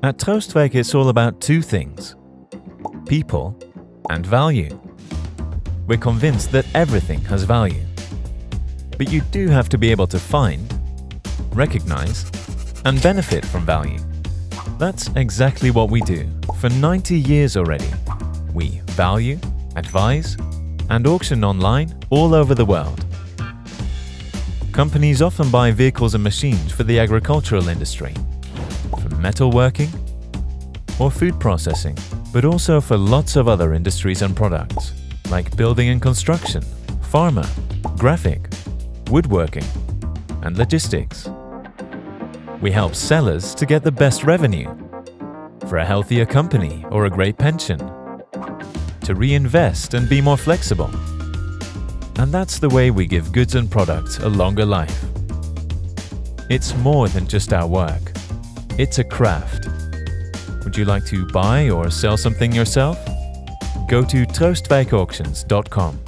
At Troostwijk, it's all about two things: people and value. We're convinced that everything has value. But you do have to be able to find, recognize, and benefit from value. That's exactly what we do for 90 years already. We value, advise, and auction online all over the world. Companies often buy vehicles and machines for the agricultural industry, for metalworking, or food processing, but also for lots of other industries and products, like building and construction, pharma, graphic, woodworking, and logistics. We help sellers to get the best revenue, for a healthier company or a great pension, to reinvest and be more flexible. And that's the way we give goods and products a longer life. It's more than just our work. It's a craft. Would you like to buy or sell something yourself? Go to troostwijkauctions.com.